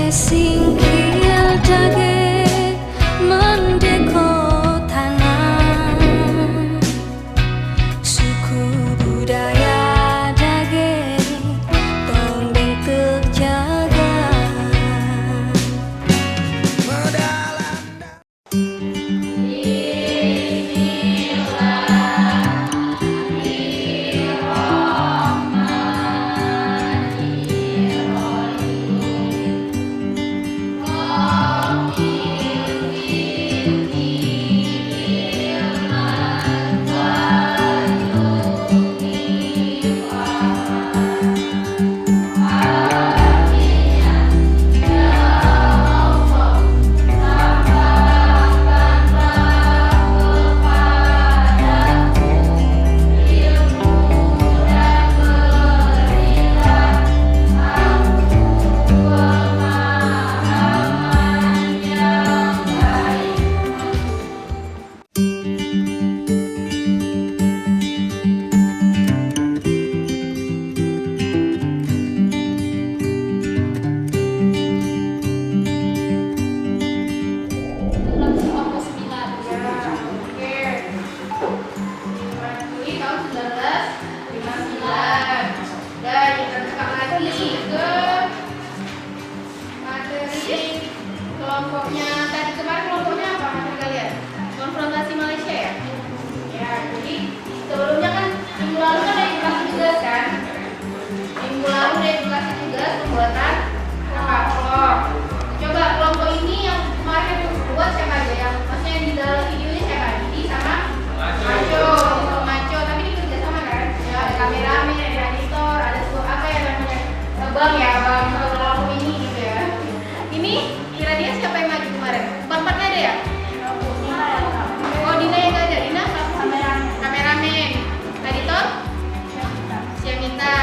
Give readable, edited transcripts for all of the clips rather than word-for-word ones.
singkil dage mendeko tanah suku budaya dage tondeng terjaga. Kelompoknya tadi kemarin kelompoknya apa materi kalian? Konfrontasi Malaysia ya? Ya, jadi sebelumnya kan minggu lalu kan ada edukasi tugas kan? Minggu lalu ada edukasi tugas pembuatan kelompok. Coba kelompok ini yang kemarin buat siapa aja yang maksudnya yang di dalam video ini siapa? Didi sama Maco, tapi ini kerja sama kan? Ya, ada kameramen, ada editor, ada sebuah apa ya namanya? Bang kalau kelompok ini gitu ya. Ini kira-kira siapa yang maju kemarin? Empat-empatnya ada ya? Oh, Dina yang gak ada. Dina kameramen. Tadi toh? Siamita.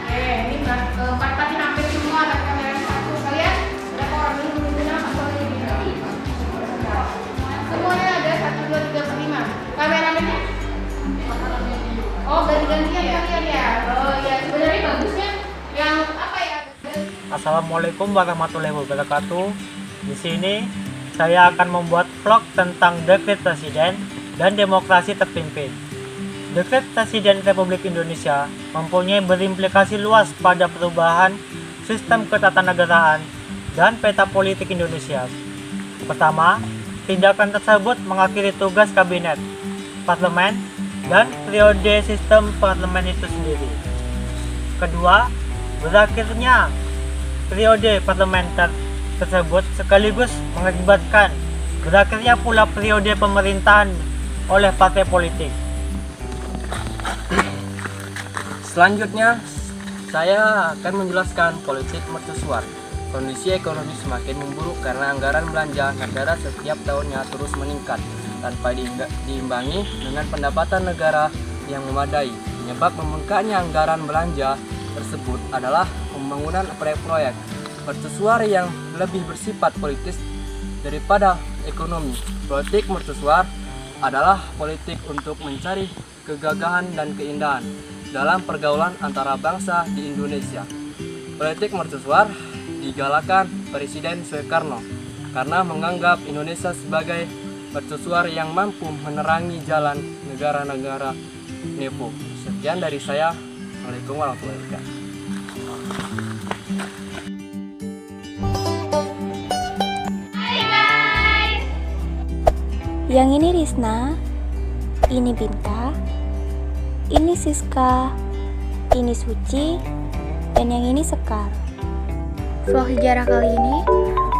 Oke, ini empat-empatnya hampir semua tapi kameramen satu. Kalian berapa orang dulu nama soalnya ini? Semuanya ada 1, 2, 3, 4, 5. Kameramennya? Oh, ganti-gantian kalian ya? Oh ya, sebenarnya bagusnya yang apa ya? Assalamualaikum warahmatullahi wabarakatuh. Di sini saya akan membuat vlog tentang Dekret Presiden dan Demokrasi Terpimpin. Dekret Presiden Republik Indonesia mempunyai berimplikasi luas pada perubahan sistem ketatanegaraan dan peta politik Indonesia. Pertama, tindakan tersebut mengakhiri tugas kabinet, parlemen, dan periode sistem parlemen itu sendiri. Kedua, berakhirnya periode parlementer tersebut sekaligus mengakibatkan berakhirnya pula periode pemerintahan oleh partai politik. Selanjutnya, saya akan menjelaskan politik mercusuar. Kondisi ekonomi semakin memburuk karena anggaran belanja negara setiap tahunnya terus meningkat tanpa diimbangi dengan pendapatan negara yang memadai. Penyebab membengkaknya anggaran belanja tersebut adalah pembangunan proyek-proyek mercusuar yang lebih bersifat politis daripada ekonomi. Politik mercusuar adalah politik untuk mencari kegagahan dan keindahan dalam pergaulan antara bangsa di Indonesia. Politik mercusuar digalakan Presiden Soekarno karena menganggap Indonesia sebagai mercusuar yang mampu menerangi jalan negara-negara nepo. Sekian dari saya. Assalamualaikum warahmatullahi wabarakatuh. Yang ini Risna, ini Binta, ini Siska, ini Suci, dan yang ini Sekar. Vlog sejarah kali ini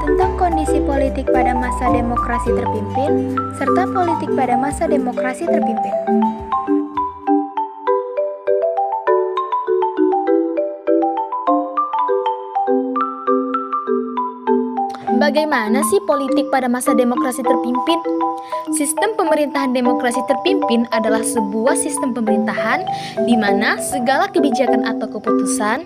tentang kondisi politik pada masa demokrasi terpimpin serta politik pada masa demokrasi terpimpin. Bagaimana sih politik pada masa demokrasi terpimpin? Sistem pemerintahan demokrasi terpimpin adalah sebuah sistem pemerintahan di mana segala kebijakan atau keputusan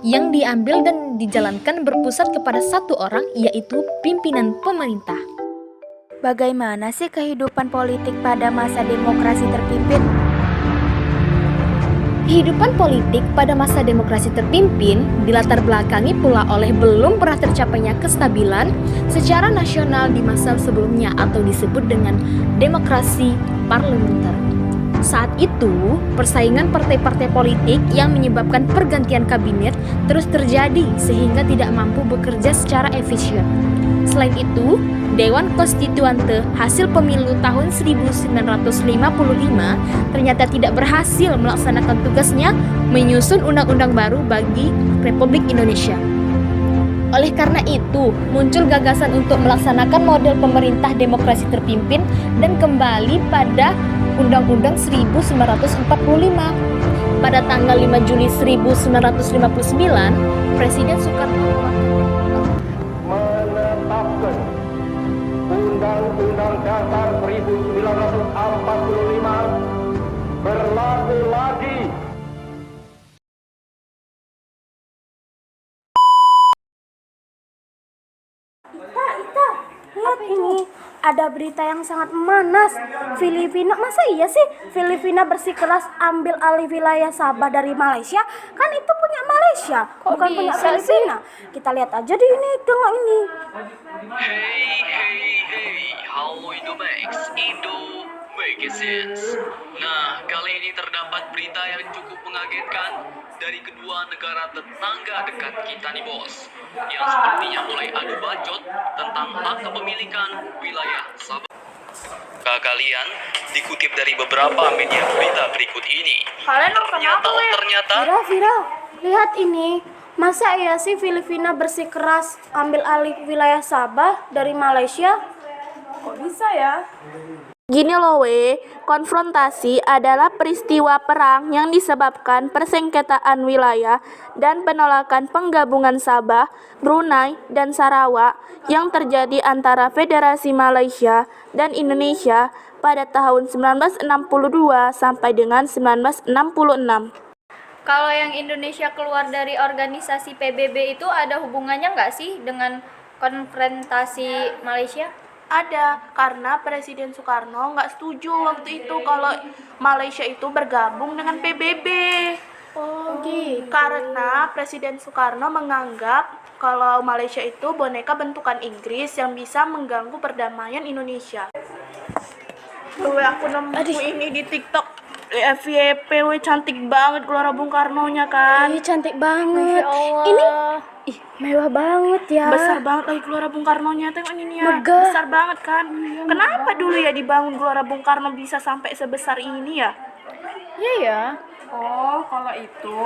yang diambil dan dijalankan berpusat kepada satu orang, yaitu pimpinan pemerintah. Bagaimana sih kehidupan politik pada masa demokrasi terpimpin? Kehidupan politik pada masa demokrasi terpimpin dilatar belakangi pula oleh belum pernah tercapainya kestabilan secara nasional di masa sebelumnya atau disebut dengan demokrasi parlementer. Saat itu, persaingan partai-partai politik yang menyebabkan pergantian kabinet terus terjadi sehingga tidak mampu bekerja secara efisien. Selain itu, Dewan Konstituante hasil pemilu tahun 1955 ternyata tidak berhasil melaksanakan tugasnya menyusun undang-undang baru bagi Republik Indonesia. Oleh karena itu, muncul gagasan untuk melaksanakan model pemerintah demokrasi terpimpin dan kembali pada Undang-Undang 1945. Pada tanggal 5 Juli 1959, Presiden Soekarno menetapkan Undang-Undang Dasar 1945 berlaku lagi. Ita, lihat ini. Ada berita yang sangat memanas. Filipina, masa iya sih Filipina bersikeras ambil alih wilayah Sabah dari Malaysia? Kan itu punya Malaysia, bukan punya Filipina. Kita lihat aja di ini, tengok ini. Hey, halo Indomax, Indo Magazines. Nah, kali ini terdapat berita yang cukup mengagetkan dari kedua negara tetangga dekat kita nih bos, yang sepertinya mulai adu bacot tentang hak kepemilikan wilayah Sabah. Kalian dikutip dari beberapa media berita berikut ini. Ternyata Viral, lihat ini. Masa iya sih Filipina bersikeras ambil alih wilayah Sabah dari Malaysia? Kok bisa ya? Gini loh konfrontasi adalah peristiwa perang yang disebabkan persengketaan wilayah dan penolakan penggabungan Sabah, Brunei, dan Sarawak yang terjadi antara Federasi Malaysia dan Indonesia pada tahun 1962 sampai dengan 1966. Kalau yang Indonesia keluar dari organisasi PBB itu ada hubungannya nggak sih dengan konfrontasi Malaysia? Ada, karena Presiden Soekarno nggak setuju waktu itu kalau Malaysia itu bergabung dengan PBB. Oh gitu. Karena Presiden Soekarno menganggap kalau Malaysia itu boneka bentukan Inggris yang bisa mengganggu perdamaian Indonesia. Aku nemu ini di TikTok. FYP, cantik banget Gelora Bung Karno-nya kan. Iya, cantik banget. Ini mewah banget ya. Besar banget lagi Gelora Bung Karno-nya. Tengok ini ya. Megah. Besar banget kan. Kenapa dulu ya dibangun Gelora Bung Karno bisa sampai sebesar ini ya? Iya ya. Oh, kalau itu.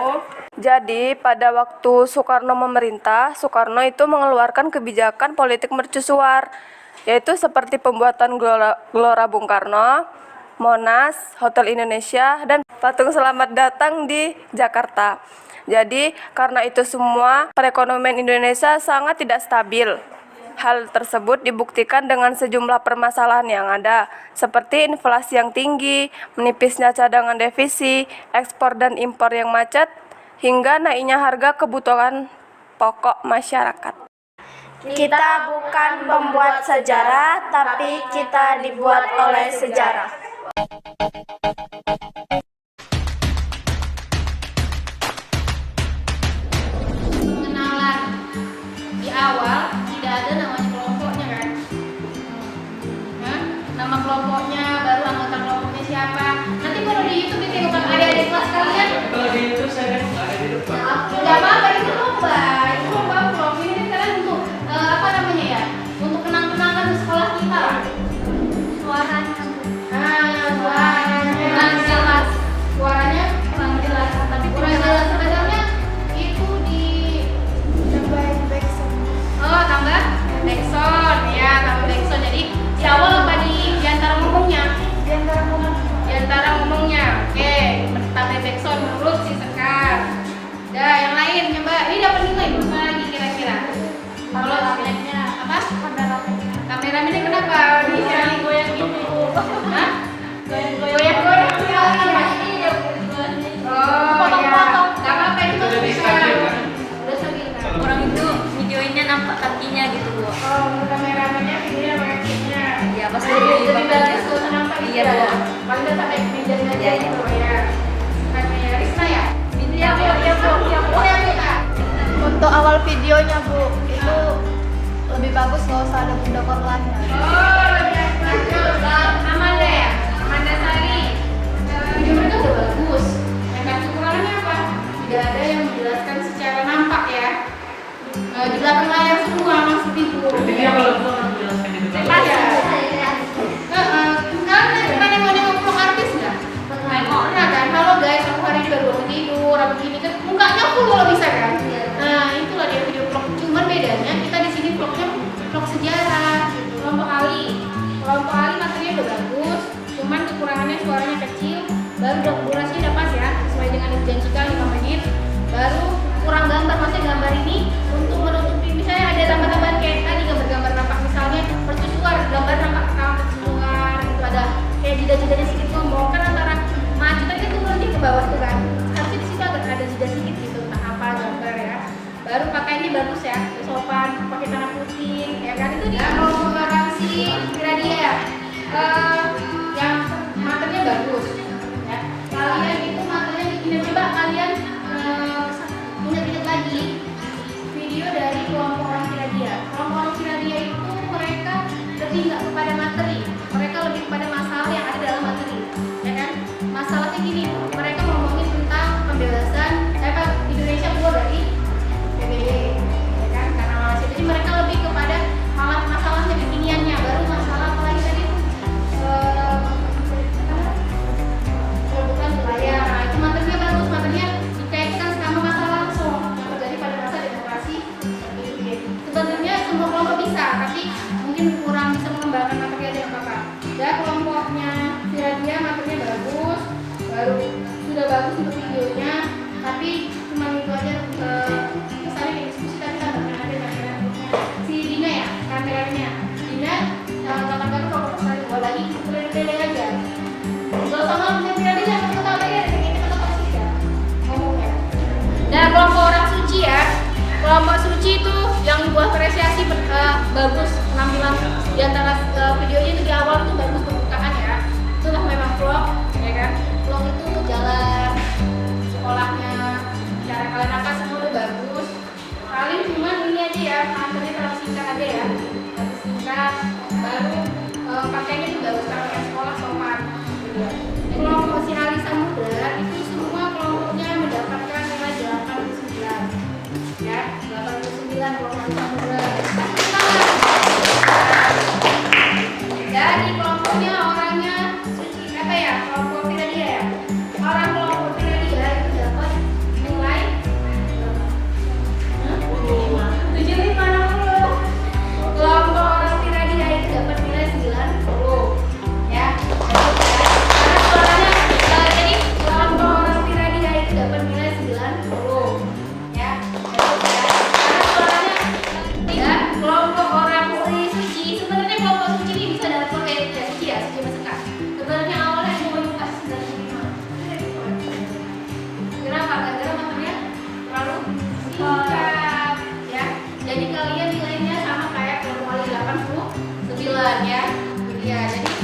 Jadi pada waktu Soekarno memerintah, Soekarno itu mengeluarkan kebijakan politik mercusuar, yaitu seperti pembuatan Gelora Bung Karno, Monas, Hotel Indonesia, dan patung selamat datang di Jakarta. Jadi karena itu semua perekonomian Indonesia sangat tidak stabil. Hal tersebut dibuktikan dengan sejumlah permasalahan yang ada, seperti inflasi yang tinggi, menipisnya cadangan devisa, ekspor dan impor yang macet, hingga naiknya harga kebutuhan pokok masyarakat. Kita bukan membuat sejarah, tapi kita dibuat oleh sejarah. Pengenalan di awal tidak ada namanya kelompoknya kan? Nama kelompoknya, baru anggota kelompoknya siapa? Nanti kalau di YouTube ditengok adik-adik kelas kalian. Kalau di YouTube saya ada di depan. Tidak apa-apa, itu lomba vlog. Ini kan kalian untuk apa namanya ya? Untuk kenang-kenangan di sekolah kita. Suaranya. Kurang jelas. Tapi kurang jelas sebenarnya itu di tambahin backsound. Oh, tambah backsound ya, tambah backsound. Jadi di awal apa di antara ngomongnya? Di antara ngomongnya. Oke, tambah backsound menurut si Sekar. Dah, yang lain coba. Ini dapat nilai berapa lagi kira-kira? Kalau kameranya apa? Kameramennya kenapa? Di goyang gitu. Hah? Goyang-goyang. Oh iya. Gak apa-apa itu bisa. Udah stabil kan? Orang itu videoinnya nampak kakinya gitu Bu. Oh, kameramennya videonya sama kakinya. Iya pas Jadi lagi bagus tuh nampak gitu. Iya, Bu. Paling udah sampai ke mejanya aja Iya, iya. gitu ya. Kameranya Risma ya? Iya Bu, iya Bu, iya Bu. Ya, Bu, Kak. Untuk awal videonya Bu, itu lebih bagus nggak usah ada bunda korbannya. Oh, lebih bagus. Amanda ya, Amanda Sari. Video mereka udah bagus. Yang kekurangannya apa? Tidak ada yang menjelaskan secara nampak ya. Di belakang layar semua masih bingung. Jadi kalau orang menjelaskan itu kan Pas ya. Kalian mau nengok vlog artis nggak? Pernah kan? Halo guys, aku hari ini baru bangun tidur, apa begini kan? Mukanya full kalau bisa kan? Nah itulah dia video vlog. Cuman bedanya kita di sini vlognya vlog sejarah. Kelompok Ali materinya udah bagus. Cuman kekurangannya suaranya kecil. Baru durasinya udah pas ya, sesuai dengan yang dijanjikan 5 menit. Baru kurang gambar, maksudnya gambar ini untuk menutupi misalnya ada tambahan-tambahan kayak tadi gambar-gambar nampak misalnya mercusuar, gambar nampak mercusuar gitu, ada kayak jeda-jedanya sedikit ngomong kan antara maju tadi itu berhenti ke bawah tuh kan, harusnya di situ ada jeda sedikit gitu entah apa gambar ya. Baru pakainya bagus ya, sopan, pakai celana putih ya kan, itu dia kalau garansi Gradia ya. Yang materinya bagus ya, kalian itu materinya bikin, coba kalian ingat-ingat lagi video dari kelompok orang Kiradia. Kelompok orang Kiradia itu mereka lebih nggak kepada materi, mereka lebih kepada masalah yang ada dalam materi, ya kan? Masalahnya gini, mereka ngomongin tentang pembebasan Indonesia keluar dari PBB, ya kan? Karena Malaysia, jadi mereka lebih kepada masalahnya kekiniannya. Baru masalah apa lagi tadi? Bukan wilayah. Nah itu materinya bagus, materinya dikaitkan sama masalah langsung yang terjadi pada masa demokrasi. Sebenarnya semua kelompok bisa, tapi mungkin kurang bisa mengembangkan materi aja yang apa-apa. Dan kelompoknya Firadia materinya bagus, baru sudah bagus untuk videonya, tapi cuma itu aja. Misalnya kayak diskusi tadi sama ada kamera si Dina ya, kameranya Dina katakan kalau pesan dua lagi boleh aja. Kalau sama punya Firadia kamu tahu lagi ada yang kita tahu sih ya ngomongnya. Nah kelompok orang suci ya, kelompok suci itu yang buat apresiasi bagus penampilan di antara videonya itu di awal itu bagus pembukaan ya. Itulah memang vlog ya kan. Vlog itu jalan sekolahnya, cara kalian apa semua udah bagus. Paling cuman ini aja ya, materinya terlalu singkat aja ya. Terlalu singkat, baru pakainya itu bagus kalau yang sekolah sopan. Kelompok si Alisa Muda itu semua kelompoknya mendapatkan nilai 89 ya, 89 kelompok Alisa Muda. Jadi kelompoknya orangnya suci apa ya, kelompok Firadia ya, orang kelompok Firadia itu dapat nilai 75. Kelompok orang Firadia itu dapat nilai 90 ya. Jadi kelompok orang Firadia itu dapat nilai 90 ya. Ya, kelompok orang suci sebenarnya kelompok suci ini bisa dapat kayak suci ya, suci masakan. Sebenarnya awalnya mau kasih 95. Kenapa? Karena materinya terlalu singkat ya. Jadi kalian nilainya sama kayak kelompok 89 ya. Ya, jadi